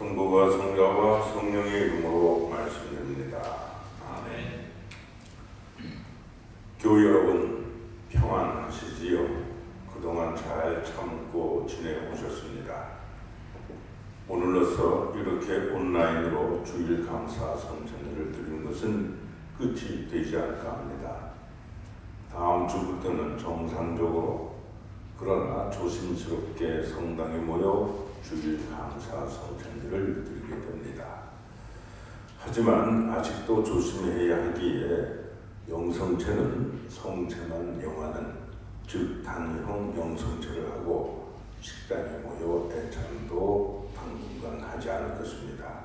성부와 성자와 성령의 이름으로 말씀드립니다. 아멘. 교회 여러분 평안하시지요? 그동안 잘 참고 지내오셨습니다. 오늘로서 이렇게 온라인으로 주일 강사 성찬회를 드리는 것은 끝이 되지 않을까 합니다. 다음 주부터는 정상적으로 그러나 조심스럽게 성당에 모여 주일 강사 성찬회를 드리게 됩니다. 하지만 아직도 조심해야 하기에 영성체는 성체만 영하는 즉 단형 영성체를 하고 식당에 모여 애찬도 당분간 하지 않을 것입니다.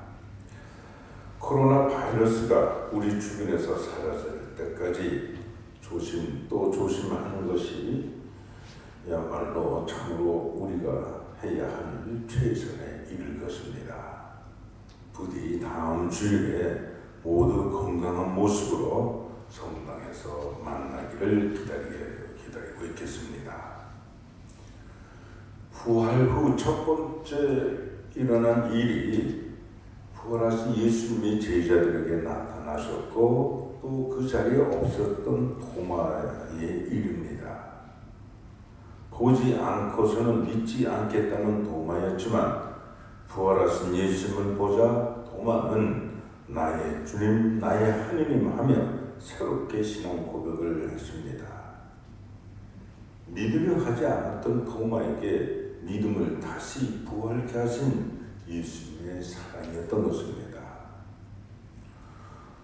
코로나 바이러스가 우리 주변에서 사라질 때까지 조심 또 조심하는 것이 야말로 참으로 우리가 해야 할 최선의 일일 것입니다. 부디 다음 주일에 모두 건강한 모습으로 성당에서 만나기를 기다리고 있겠습니다. 부활 후 첫 번째 일어난 일이 부활하신 예수님이 제자들에게 나타나셨고 또 그 자리에 없었던 도마의 일입니다. 보지 않고서는 믿지 않겠다는 도마였지만 부활하신 예수님을 보자 도마는 나의 주님, 나의 하느님 하며 새롭게 신앙 고백을 했습니다. 믿으려 하지 않았던 도마에게 믿음을 다시 부활케 하신 예수님의 사랑이었던 것입니다.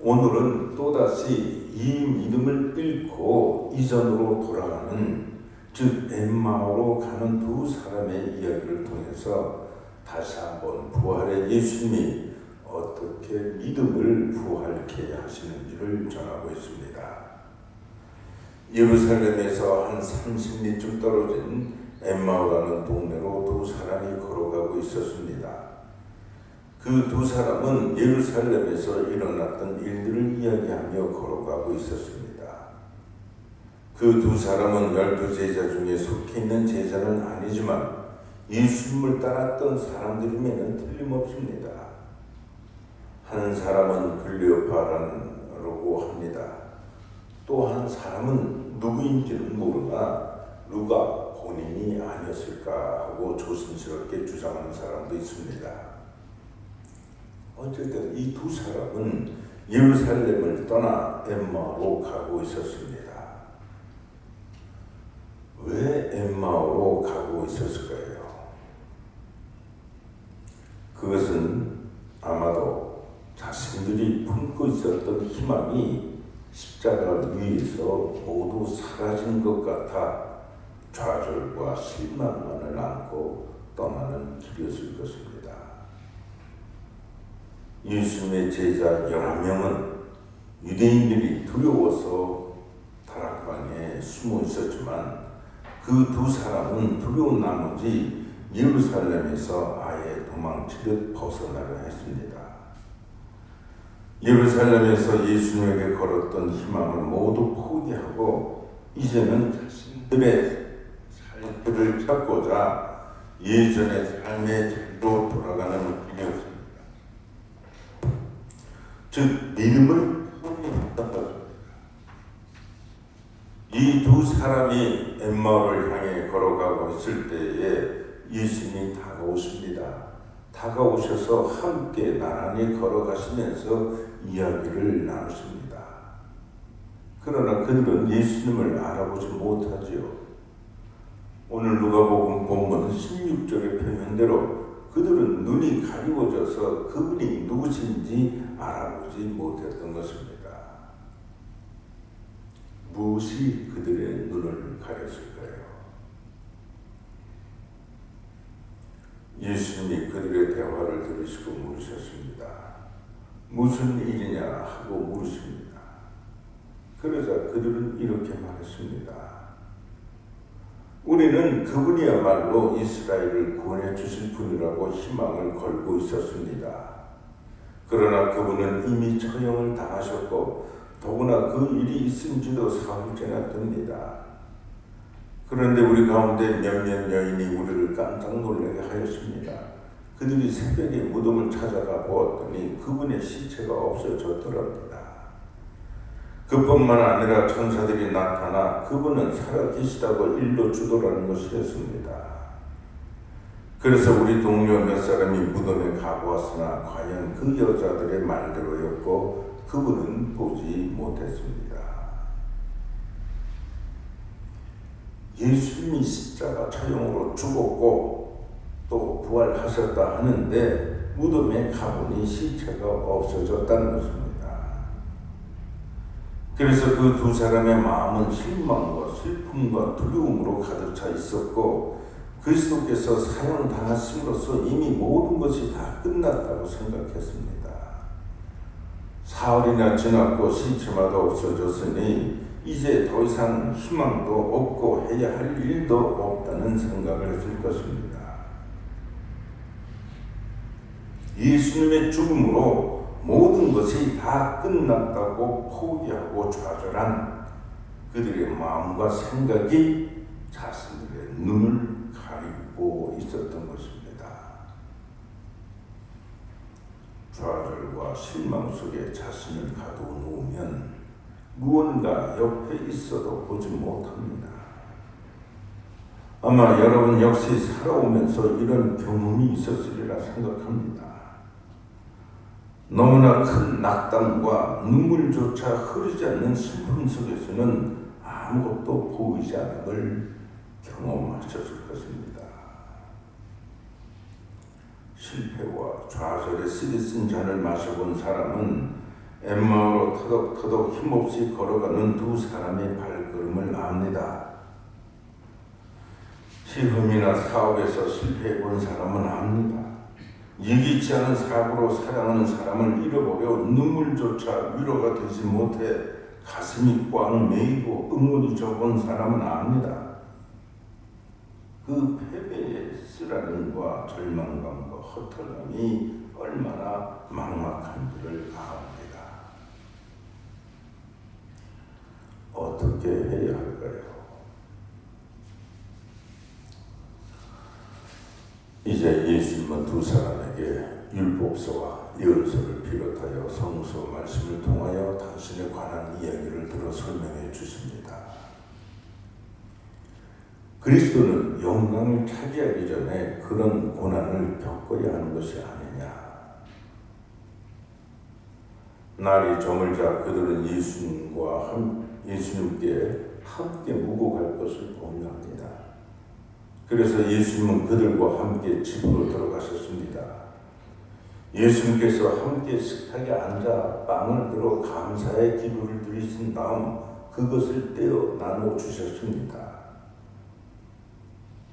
오늘은 또다시 이 믿음을 잃고 이전으로 돌아가는 즉 엠마오로 가는 두 사람의 이야기를 통해서 다시 한번 부활의 예수님이 어떻게 믿음을 부활케 하시는지를 전하고 있습니다. 예루살렘에서 한 30리쯤 떨어진 엠마오라는 동네로 두 사람이 걸어가고 있었습니다. 그 두 사람은 예루살렘에서 일어났던 일들을 이야기하며 걸어가고 있었습니다. 그 두 사람은 12제자 중에 속해 있는 제자는 아니지만 예수님을 따랐던 사람들임에는 틀림없습니다. 한 사람은 글리오파라고 합니다. 또 한 사람은 누구인지는 모르나 누가 본인이 아니었을까 하고 조심스럽게 주장하는 사람도 있습니다. 어쨌든 이 두 사람은 예루살렘을 떠나 엠마오로 가고 있었습니다. 왜 엠마오로 가고 있었을까요? 그것은 아마도 자신들이 품고 있었던 희망이 십자가 위에서 모두 사라진 것 같아 좌절과 실망만을 안고 떠나는 길이었을 것입니다. 예수님의 제자 11명은 유대인들이 두려워서 다락방에 숨어 있었지만 그 두 사람은 두려운 나머지 예루살렘에서 아예 도망치듯 벗어나려 했습니다. 예루살렘에서 예수님에게 걸었던 희망을 모두 포기하고 이제는 자신들의 삶을 찾고자 예전의 삶의 길로 돌아가는 길이었습니다. 즉 믿음을 포기했던 것입니다. 이 두 사람이 엠마오를 향해 걸어가고 있을 때에 예수님이 다가오십니다. 다가오셔서 함께 나란히 걸어가시면서 이야기를 나누십니다. 그러나 그들은 예수님을 알아보지 못하지요. 오늘 누가복음 본문 16절의 표현대로 그들은 눈이 가리워져서 그분이 누구신지 알아보지 못했던 것입니다. 무엇이 그들의 눈을 가렸을까요? 예수님이 그들의 대화를 들으시고 물으셨습니다. 무슨 일이냐 하고 물으십니다. 그러자 그들은 이렇게 말했습니다. 우리는 그분이야말로 이스라엘을 구원해 주실 분이라고 희망을 걸고 있었습니다. 그러나 그분은 이미 처형을 당하셨고 더구나 그 일이 있은 지도 사흘째나 됩니다. 그런데 우리 가운데 몇몇 여인이 우리를 깜짝 놀라게 하였습니다. 그들이 새벽에 무덤을 찾아가 보았더니 그분의 시체가 없어졌더랍니다. 그뿐만 아니라 천사들이 나타나 그분은 살아계시다고 일러주더라는 것이었습니다. 그래서 우리 동료 몇 사람이 무덤에 가보았으나 과연 그 여자들의 말대로였고 그분은 보지 못했습니다. 예수님이 십자가 처형으로 죽었고 또 부활하셨다 하는데 무덤에 가보니 시체가 없어졌다는 것입니다. 그래서 그 두 사람의 마음은 실망과 슬픔과 두려움으로 가득 차 있었고 그리스도께서 사형당하심으로써 이미 모든 것이 다 끝났다고 생각했습니다. 사흘이나 지났고 시체마다 없어졌으니 이제 더 이상 희망도 없고 해야 할 일도 없다는 생각을 했을 것입니다. 예수님의 죽음으로 모든 것이 다 끝났다고 포기하고 좌절한 그들의 마음과 생각이 자신들의 눈을 가리고 있었던 것입니다. 좌절과 실망 속에 자신을 가둬놓으면 무언가 옆에 있어도 보지 못합니다. 아마 여러분 역시 살아오면서 이런 경험이 있었으리라 생각합니다. 너무나 큰 낙담과 눈물조차 흐르지 않는 슬픔 속에서는 아무것도 보이지 않은 걸 경험하셨을 것입니다. 실패와 좌절에 쓰디쓴 잔을 마셔본 사람은 엠마오로 터덕터덕 힘없이 걸어가는 두 사람의 발걸음을 압니다. 시험이나 사업에서 실패해본 사람은 압니다. 예기치 않은 사고로 사랑하는 사람을 잃어버려 눈물조차 위로가 되지 못해 가슴이 꽉 메이고 응어리 져본 사람은 압니다. 그 패배의 쓰라림과 절망감과 허탈함이 얼마나 막막한지를 압니다. 어떻게 해야 할까요? 이제 예수님은 두 사람에게 율법서와 예언서를 비롯하여 성서 말씀을 통하여 당신에 관한 이야기를 들어 설명해 주십니다. 그리스도는 영광을 차지하기 전에 그런 고난을 겪어야 하는 것이 아니냐. 날이 저물자 그들은 예수님께 함께 묵어 갈 것을 공유합니다. 그래서 예수님은 그들과 함께 집으로 들어가셨습니다. 예수님께서 함께 식탁에 앉아 빵을 들어 감사의 기도를 드리신 다음 그것을 떼어 나눠 주셨습니다.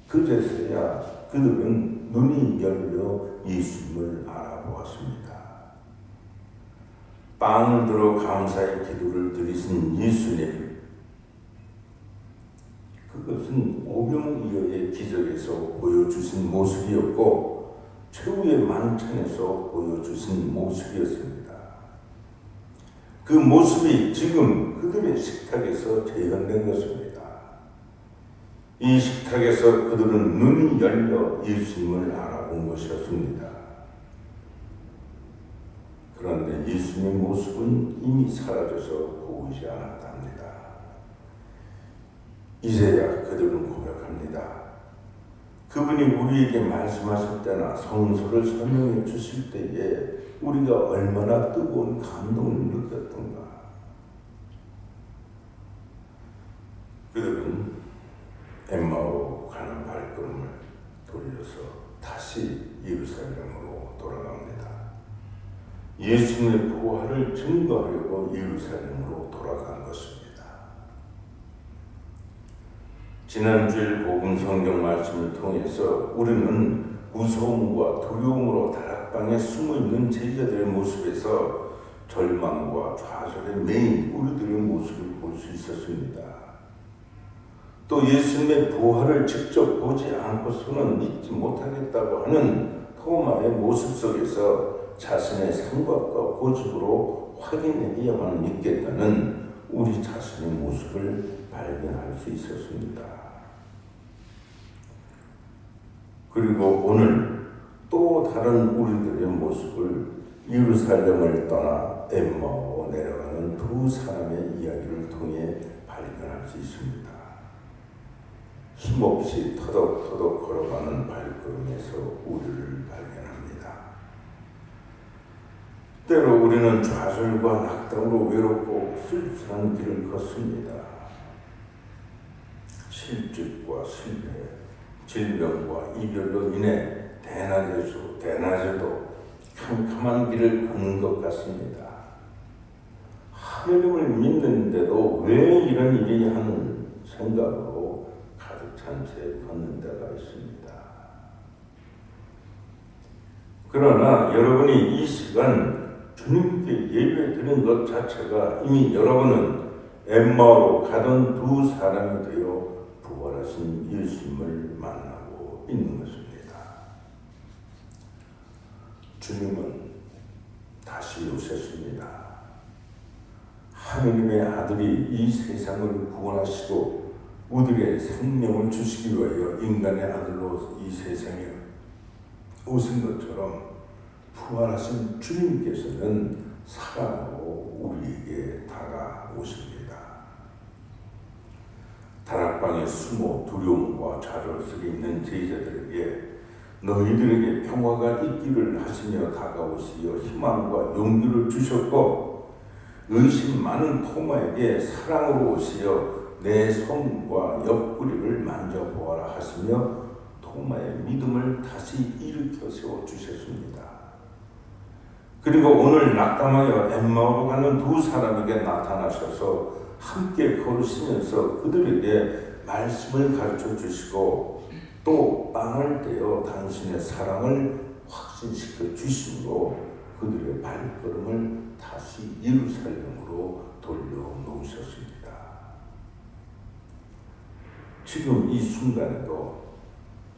그제서야 그들은 눈이 열려 예수님을 알아보았습니다. 빵을 들어 감사의 기도를 드리신 예수님, 그것은 오병이어의 기적에서 보여주신 모습이었고 최후의 만찬에서 보여주신 모습이었습니다. 그 모습이 지금 그들의 식탁에서 재현된 것입니다. 이 식탁에서 그들은 눈이 열려 예수님을 알아본 것이었습니다. 그런데 예수님의 모습은 이미 사라져서 보이지 않았답니다. 이제야 그들은 고백합니다. 그분이 우리에게 말씀하실 때나 성서를 설명해 주실 때에 우리가 얼마나 뜨거운 감동을 느꼈던가. 그들은 엠마오로 가는 발걸음을 돌려서 다시 예루살렘으로 돌아갑니다. 예수님의 부활을 증거하려고 예루살렘으로 돌아간 것입니다. 지난주일 복음 성경 말씀을 통해서 우리는 무서움과 두려움으로 다락방에 숨어있는 제자들의 모습에서 절망과 좌절에 매인 우리들의 모습을 볼 수 있었습니다. 또 예수님의 부활을 직접 보지 않고서는 믿지 못하겠다고 하는 토마의 모습 속에서 자신의 생각과 고집으로 확인해야만 믿겠다는 우리 자신의 모습을 발견할 수 있었습니다. 그리고 오늘 또 또 다른 우리들의 모습을 예루살렘을 떠나 엠마오로 내려가는 두 사람의 이야기를 통해 발견할 수 있습니다. 힘없이 터덕터덕 걸어가는 발걸음에서 우리를 발견합니다. 때로 우리는 좌절과 낙담으로 외롭고 쓸쓸한 길을 걷습니다. 실직과 실패, 질병과 이별로 인해 대낮에도 캄캄한 길을 걷는 것 같습니다. 하나님을 믿는데도 왜 이런 일이 하는 생각으로 가득 찬 채 걷는 데가 있습니다. 그러나 여러분이 이 시간 주님께 예배 드린 것 자체가 이미 여러분은 엠마오로 가던 두 사람이 되어 부활하신 예수님을 만나고 있는 것입니다. 주님은 다시 오셨습니다. 하느님의 아들이 이 세상을 구원하시고 우리에게 생명을 주시기 위하여 인간의 아들로 이 세상에 오신 것처럼 부활하신 주님께서는 사랑으로 우리에게 다가오십니다. 다락방에 숨어 두려움과 좌절 속에 있는 제자들에게 너희들에게 평화가 있기를 하시며 다가오시어 희망과 용기를 주셨고 의심 많은 토마에게 사랑으로 오시어 내 손과 옆구리를 만져보아라 하시며 토마의 믿음을 다시 일으켜 세워주셨습니다. 그리고 오늘 낙담하여 엠마오로 가는 두 사람에게 나타나셔서 함께 걸으시면서 그들에게 말씀을 가르쳐 주시고 또 빵을 떼어 당신의 사랑을 확신시켜 주심으로 그들의 발걸음을 다시 예루살렘으로 돌려놓으셨습니다. 지금 이 순간에도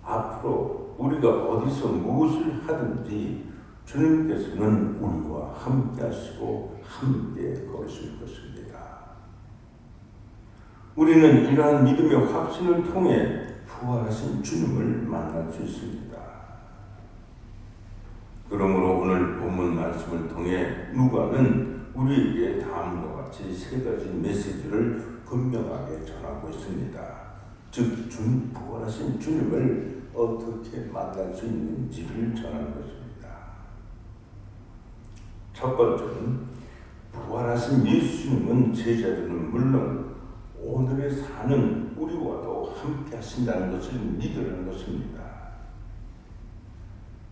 앞으로 우리가 어디서 무엇을 하든지 주님께서는 우리와 함께 하시고 함께 걸으실 것입니다. 우리는 이러한 믿음의 확신을 통해 부활하신 주님을 만날 수 있습니다. 그러므로 오늘 본문 말씀을 통해 누가는 우리에게 다음과 같이 세 가지 메시지를 분명하게 전하고 있습니다. 즉, 부활하신 주님을 어떻게 만날 수 있는지를 전하는 것입니다. 첫 번째는 부활하신 예수님은 제자들은 물론 오늘에 사는 우리와도 함께 하신다는 것을 믿으라는 것입니다.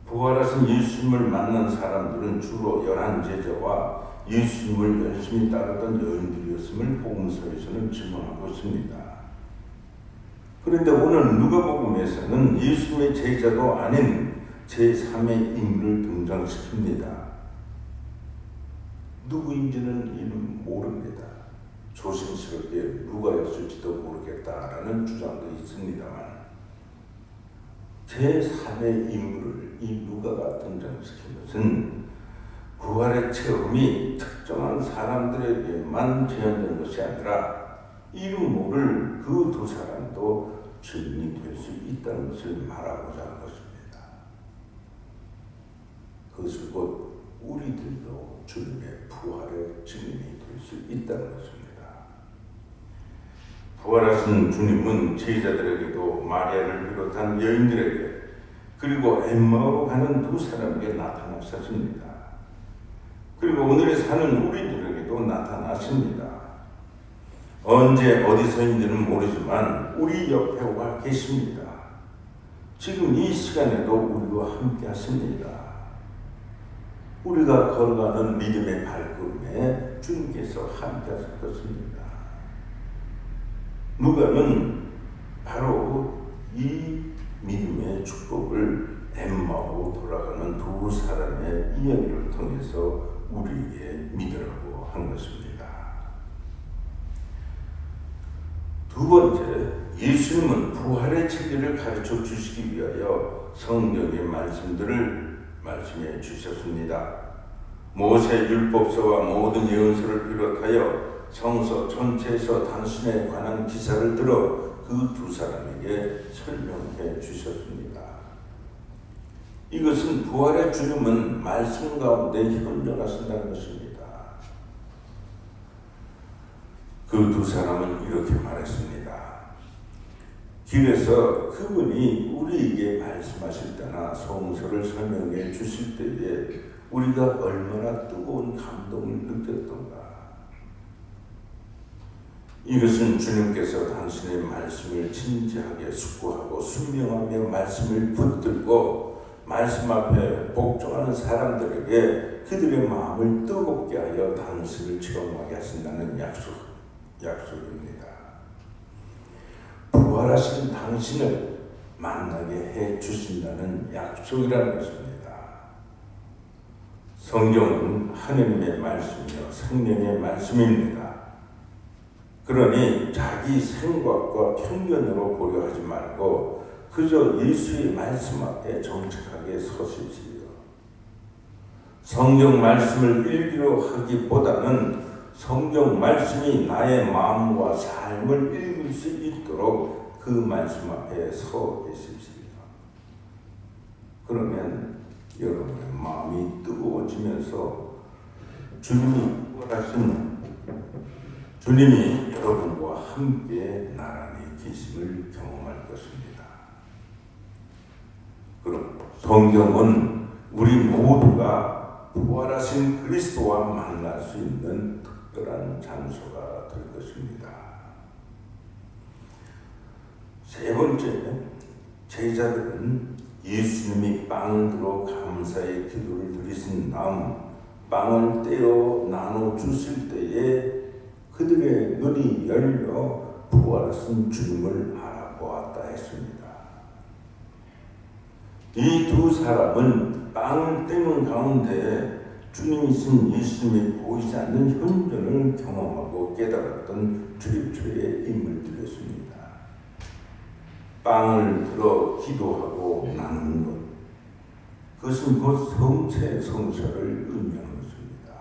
부활하신 예수님을 만난 사람들은 주로 11제자와 예수님을 열심히 따르던 여인들이었음을 복음서에서는 증언하고 있습니다. 그런데 오늘 누가복음에서는 예수님의 제자도 아닌 제3의 인물을 등장시킵니다. 누구인지는 이는 모릅니다. 조심스럽게 누가였을지도 모르겠다라는 주장도 있습니다만 제3의 인물을 이 누가가 등장시킨 것은 부활의 체험이 특정한 사람들에게만 제한된 것이 아니라 이름 모를 그 두 사람도 증인이 될 수 있다는 것을 말하고자 하는 것입니다. 그것을 곧 우리들도 주님의 부활의 증인이 될 수 있다는 것입니다. 부활하신 주님은 제자들에게도 마리아를 비롯한 여인들에게 그리고 엠마오로 가는 두 사람에게 나타나셨습니다. 그리고 오늘에 사는 우리들에게도 나타나십니다. 언제 어디서인지는 모르지만 우리 옆에 와 계십니다. 지금 이 시간에도 우리와 함께 하십니다. 우리가 걸어가는 믿음의 발걸음에 주님께서 함께 하실 것입니다. 누가는 바로 이 믿음의 축복을 엠마오로 돌아가는 두 사람의 이야기를 통해서 우리에게 믿으라고 한 것입니다. 두 번째, 예수님은 부활의 체계를 가르쳐 주시기 위하여 성경의 말씀들을 말씀해 주셨습니다. 모세 율법서와 모든 예언서를 비롯하여 성서 전체에서 당신에 관한 기사를 들어 그 두 사람에게 설명해 주셨습니다. 이것은 부활의 주님은 말씀 가운데 현존하신다는 것입니다. 그 두 사람은 이렇게 말했습니다. 길에서 그분이 우리에게 말씀하실 때나 성서를 설명해 주실 때에 우리가 얼마나 뜨거운 감동을 느꼈던가. 이것은 주님께서 당신의 말씀을 진지하게 숙고하고 순명하며 말씀을 붙들고 말씀 앞에 복종하는 사람들에게 그들의 마음을 뜨겁게 하여 당신을 체험하게 하신다는 약속입니다. 부활하신 당신을 만나게 해 주신다는 약속이라는 것입니다. 성경은 하느님의 말씀이요 생명의 말씀입니다. 그러니 자기 생각과 편견으로 고려하지 말고 그저 예수의 말씀 앞에 정직하게 서십시오. 성경 말씀을 읽기로 하기보다는 성경 말씀이 나의 마음과 삶을 읽을 수 있도록 그 말씀 앞에 서 계십시오. 그러면 여러분의 마음이 뜨거워지면서 주님이 여러분과 함께 나란히 계심을 경험할 것입니다. 그럼 성경은 우리 모두가 부활하신 그리스도와 만날 수 있는 특별한 장소가 될 것입니다. 세 번째, 제자들은 예수님이 빵을 들어 감사의 기도를 드리신 다음 빵을 떼어 나눠 주실 때에 그들의 눈이 열려 부활하신 주님을 알아보았다 했습니다. 이 두 사람은 빵을 떼는 가운데 주님이신 예수님이 보이지 않는 현존을 경험하고 깨달았던 주립초의 인물들이었습니다. 빵을 들어 기도하고 나누는 것, 그것은 곧 성체 성사를 의미하는 것입니다.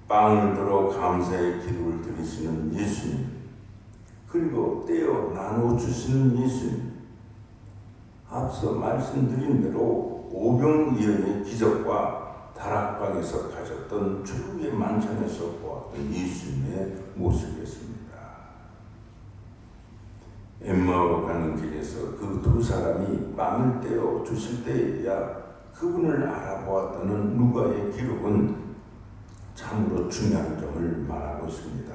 빵을 들어 감사의 기도를 드리시는 예수님, 그리고 떼어 나눠주시는 예수님, 앞서 말씀드린 대로 오병이어의 기적과 다락방에서 가졌던 축의 만찬에서 보았던 예수님의 모습이었습니다. 엠마오로 가는 길에서 그 두 사람이 빵을 떼어 주실 때에야 그분을 알아보았다는 누가의 기록은 참으로 중요한 점을 말하고 있습니다.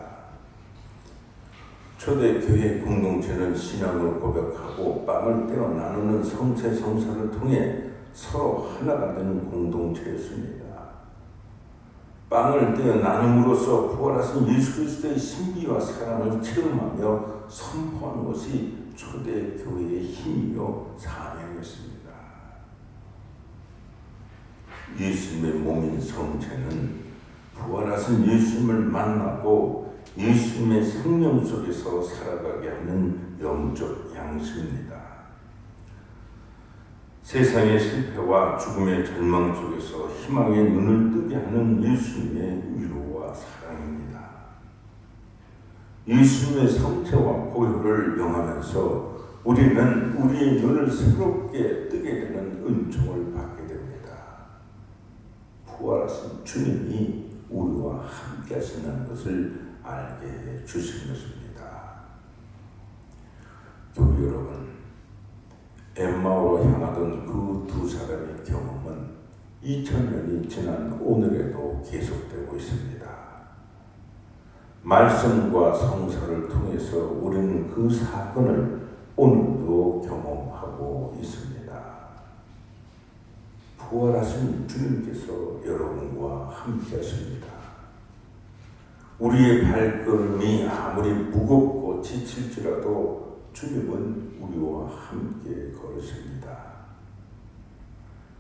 초대교회 공동체는 신앙을 고백하고 빵을 떼어 나누는 성체 성사를 통해 서로 하나가 되는 공동체였습니다. 빵을 떼어 나눔으로써 부활하신 예수 그리스도의 신비와 사랑을 체험하며 선포하는 것이 초대교회의 힘이요 사명이었습니다. 예수님의 몸인 성체는 부활하신 예수님을 만나고 예수님의 생명 속에서 살아가게 하는 영적 양식입니다. 세상의 실패와 죽음의 절망 속에서 희망의 눈을 뜨게 하는 예수님의 위로와 사랑입니다. 예수님의 성체와 보혈을 영하면서 우리는 우리의 눈을 새롭게 뜨게 되는 은총을 받게 됩니다. 부활하신 주님이 우리와 함께 하신다는 것을 알게 해 주신 것입니다. 교회 여러분, 엠마오로 향하던 그 두 사람의 경험은 2000년이 지난 오늘에도 계속되고 있습니다. 말씀과 성사를 통해서 우리는 그 사건을 오늘도 경험하고 있습니다. 부활하신 주님께서 여러분과 함께 하십니다. 우리의 발걸음이 아무리 무겁고 지칠지라도 주님은 우리와 함께 걸으십니다.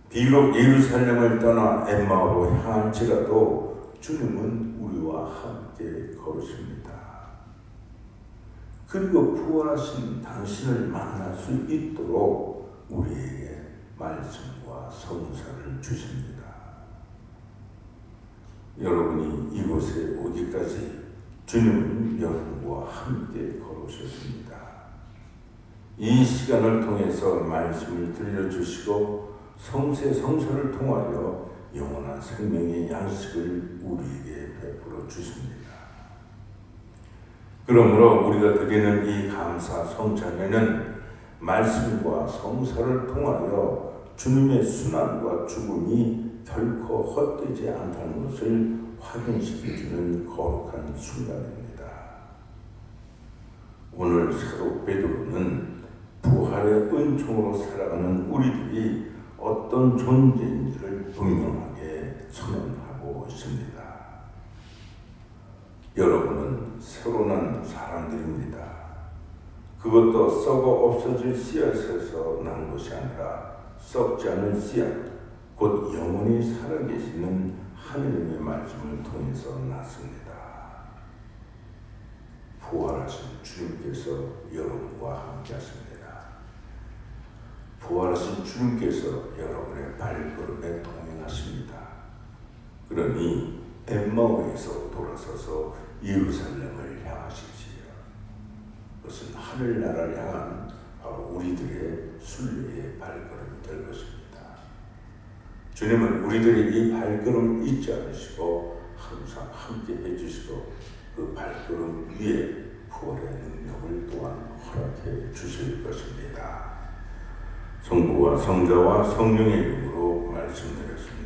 비록 예루살렘을 떠나 엠마오로 향할지라도 주님은 우리와 함께 걸으십니다. 그리고 부활하신 당신을 만날 수 있도록 우리에게 말씀과 성사를 주십니다. 여러분이 이곳에 오기까지 주님은 여러분과 함께 걸으셨습니다. 이 시간을 통해서 말씀을 들려주시고 성세 성서를 통하여 영원한 생명의 양식을 우리에게 베풀어 주십니다. 그러므로 우리가 드리는 이 감사 성찬에는 말씀과 성서를 통하여 주님의 순환과 죽음이 결코 헛되지 않다는 것을 확인시켜주는 거룩한 순간입니다. 오늘 사도 베드로는 부활의 은총으로 살아가는 우리들이 어떤 존재인지를 분명하게 선언하고 있습니다. 여러분은 새로 난 사람들입니다. 그것도 썩어 없어질 씨앗에서 난 것이 아니라 썩지 않은 씨앗, 곧 영원히 살아계시는 하느님의 말씀을 통해서 났습니다. 부활하신 주님께서 여러분과 함께 하십니다. 부활하신 주님께서 여러분의 발걸음에 동행하십니다. 그러니 엠마오에서 돌아서서 예루살렘을 향하십시오. 그것은 하늘나라를 향한 바로 우리들의 순례의 발걸음이 될 것입니다. 주님은 우리들의 이 발걸음을 잊지 않으시고 항상 함께 해주시고 그 발걸음 위에 부활의 능력을 또한 허락해 주실 것입니다. 성부와 성자와 성령의 이름으로 말씀드렸습니다.